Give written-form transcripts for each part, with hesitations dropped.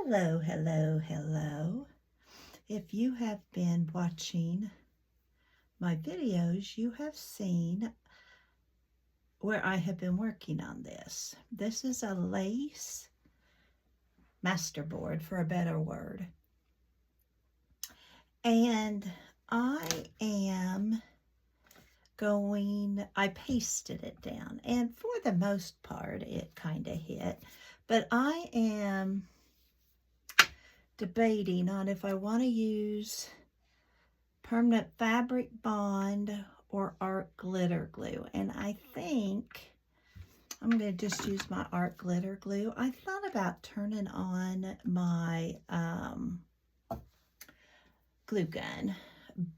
Hello, hello, hello. If you have been watching my videos, you have seen where I have been working on this. This is a lace masterboard, for a better word. And I pasted it down. And for the most part, it kind of hit. But I am debating on if I want to use permanent fabric bond or art glitter glue, and I think I'm going to just use my art glitter glue. I thought about turning on my glue gun,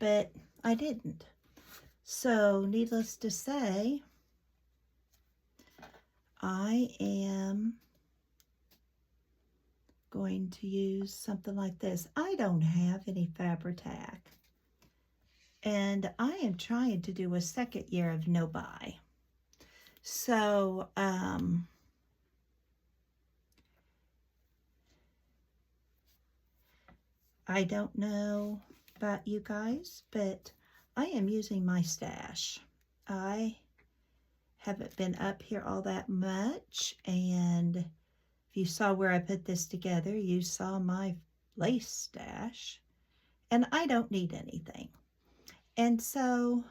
but I didn't. So needless to say, I am going to use something like this. I don't have any Fabri-Tac, and I am trying to do a second year of no buy. So, I don't know about you guys, but I am using my stash. I haven't been up here all that much, and if you saw where I put this together, you saw my lace stash, and I don't need anything. And so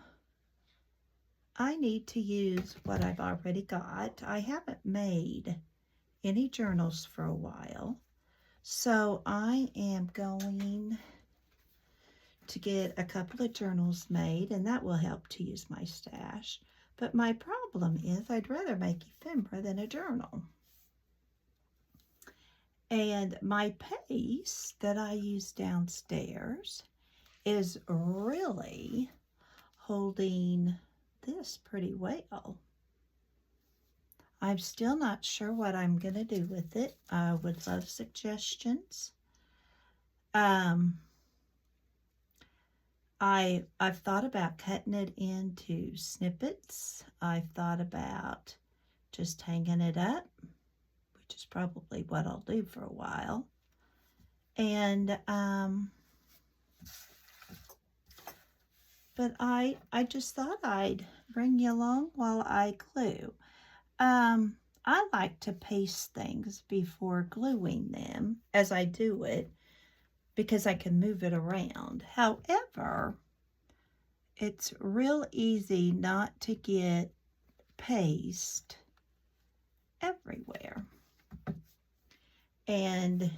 I need to use what I've already got. I haven't made any journals for a while, so I am going to get a couple of journals made, and that will help to use my stash. But my problem is I'd rather make ephemera than a journal. And my paste that I use downstairs is really holding this pretty well. I'm still not sure what I'm going to do with it. I would love suggestions. I've thought about cutting it into snippets. I've thought about just hanging it up, which is probably what I'll do for a while. And but I just thought I'd bring you along while I glue. I like to paste things before gluing them as I do it, because I can move it around. However, it's real easy not to get paste everywhere. And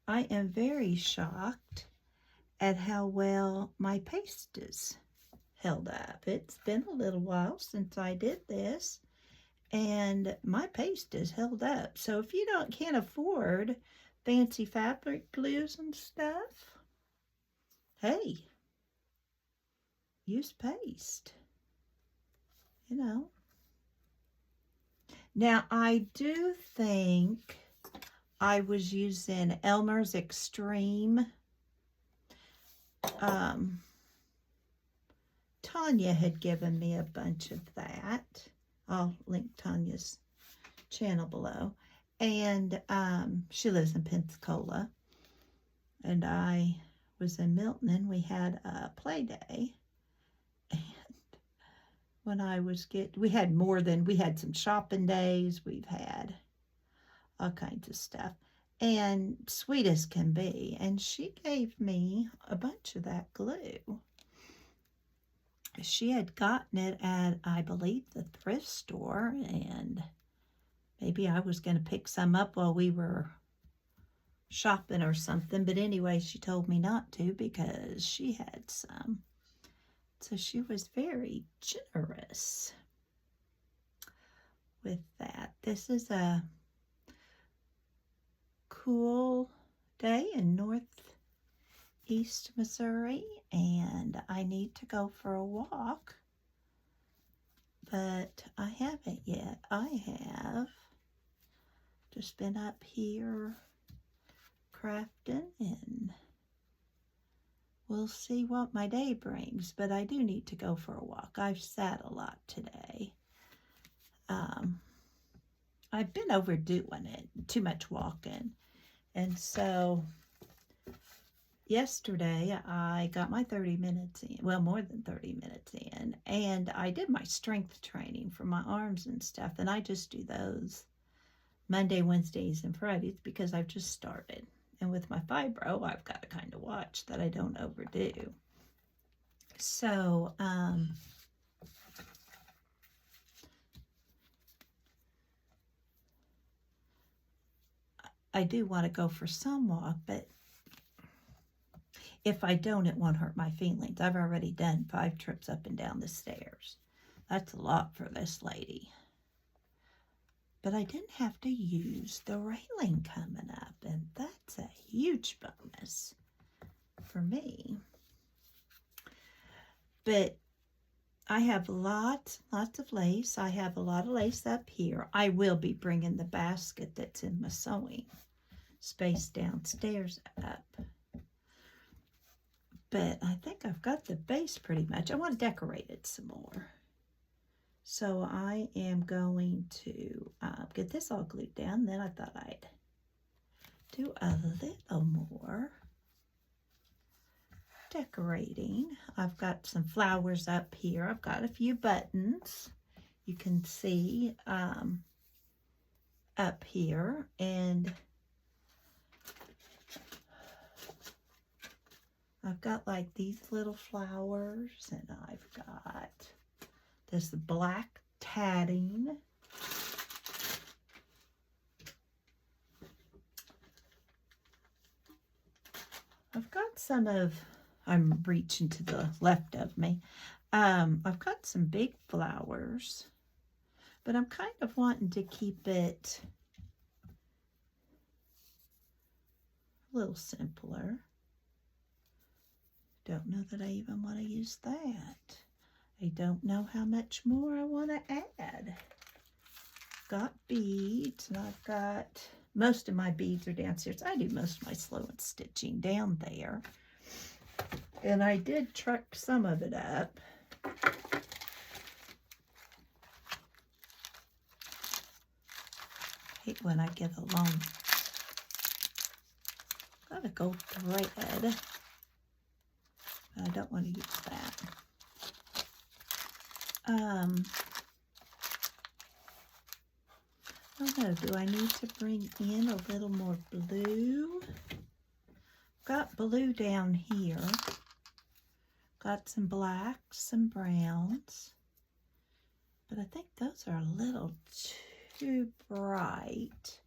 I am very shocked at how well my paste is held up. It's been a little while since I did this, and my paste is held up. So if you can't afford fancy fabric glues and stuff, hey, use paste, you know. Now, I do think I was using Elmer's Extreme. Tanya had given me a bunch of that. I'll link Tanya's channel below. And she lives in Pensacola. And I was in Milton, and we had a play day. And when I was we had some shopping days. We've had all kinds of stuff. And sweet as can be. And she gave me a bunch of that glue. She had gotten it at, I believe, the thrift store, and maybe I was going to pick some up while we were shopping or something. But anyway, she told me not to because she had some. So she was very generous with that. This is a cool day in Northeast Missouri, and I need to go for a walk, but I haven't yet. I have just been up here crafting, and we'll see what my day brings, but I do need to go for a walk. I've sat a lot today. I've been overdoing it, too much walking. And so yesterday I got my 30 minutes in, well, more than 30 minutes in, and I did my strength training for my arms and stuff, and I just do those Monday, Wednesdays, and Fridays because I've just started. And with my fibro, I've got to kind of watch that I don't overdo. So, I do want to go for some walk, but if I don't, it won't hurt my feelings. I've already done 5 trips up and down the stairs. That's a lot for this lady. But I didn't have to use the railing coming up, and that's a huge bonus for me. But I have lots of lace. I have a lot of lace up here. I will be bringing the basket that's in my sewing space downstairs up. But I think I've got the base pretty much. I want to decorate it some more. So I am going to get this all glued down. Then I thought I'd do a little more decorating. I've got some flowers up here. I've got a few buttons you can see up here, and I've got like these little flowers, and I've got this black tatting. I've got some of, I'm reaching to the left of me. I've got some big flowers, but I'm kind of wanting to keep it a little simpler. Don't know that I even want to use that. I don't know how much more I want to add. Got beads, and I've got, most of my beads are downstairs. I do most of my sewing stitching down there. And I did truck some of it up. Hate when I get a long, got a gold thread. I don't want to use that. I don't know, do I need to bring in a little more blue? Got blue down here. Got some blacks, some browns. But I think those are a little too bright.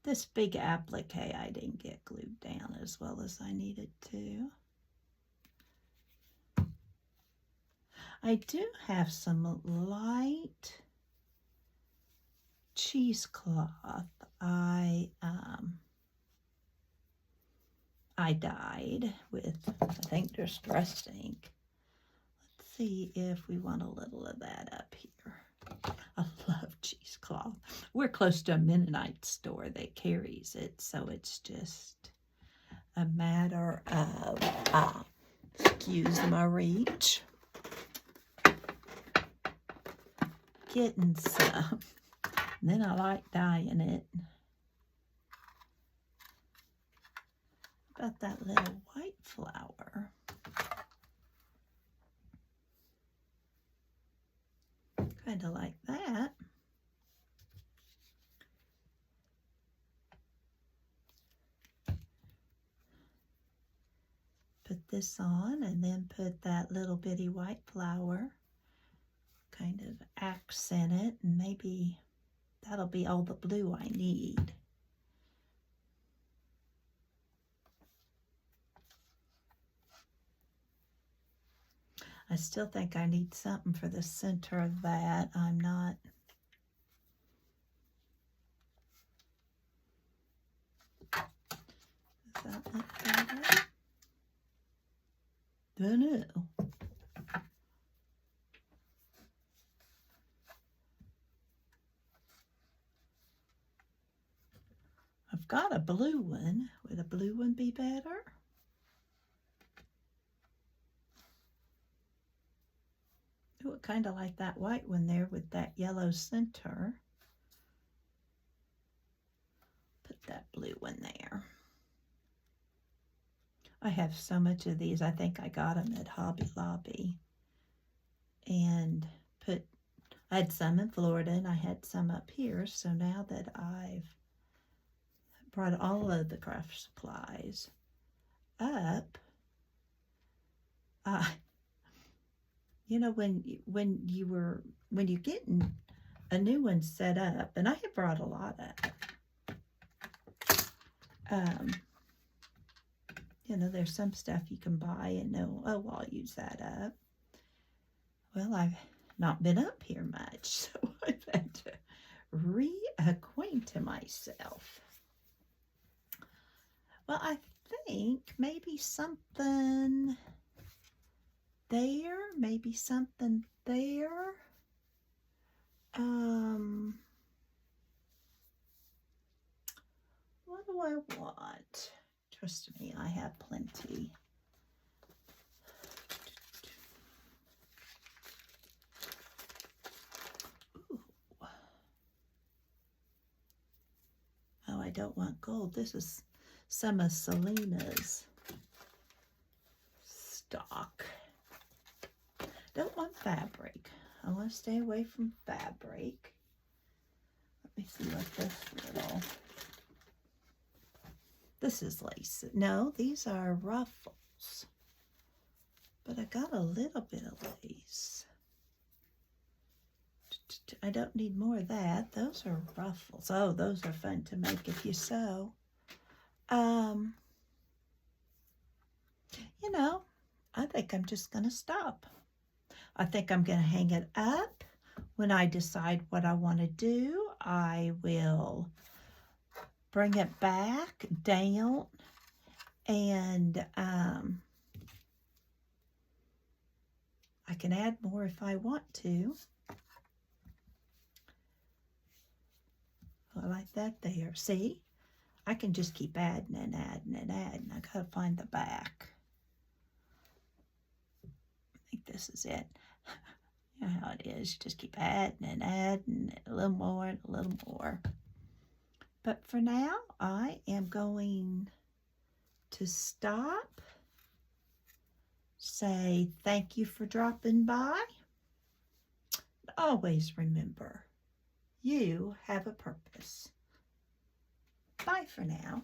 This big applique I didn't get glued down as well as I needed to. I do have some light cheesecloth I dyed with, I think, Distress ink. Let's see if we want a little of that up here. I love cheesecloth. We're close to a Mennonite store that carries it, so it's just a matter of, excuse my reach, getting some. And then I like dyeing it. About that little white flower. Kind of like that. Put this on and then put that little bitty white flower. Kind of accent it, and maybe that'll be all the blue I need. I still think I need something for the center of that. I'm not. Does that look better? Don't know. I've got a blue one. Would a blue one be better? Ooh, I kind of like that white one there with that yellow center. Put that blue one there. I have so much of these. I think I got them at Hobby Lobby. And I had some in Florida and I had some up here. So now that I've brought all of the craft supplies up, you know, when you're getting a new one set up, and I have brought a lot up. You know, there's some stuff you can buy and know, oh, I'll use that up. Well, I've not been up here much, so I've had to reacquaint myself. Well, I think maybe something there, maybe something there. What do I want? Trust me, I have plenty. Ooh. Oh, I don't want gold. This is some of Selena's stock. Don't want fabric. I want to stay away from fabric. Let me see what this is lace. No, these are ruffles. But I got a little bit of lace. I don't need more of that. Those are ruffles. Oh, those are fun to make if you sew. You know, I think I'm just going to stop. I think I'm going to hang it up. When I decide what I want to do, I will bring it back down and I can add more if I want to. I like that there. See? I can just keep adding and adding and adding. I gotta find the back. I think this is it. You know how it is. Just keep adding and adding a little more and a little more. But for now, I am going to stop. Say thank you for dropping by. Always remember, you have a purpose. Bye for now.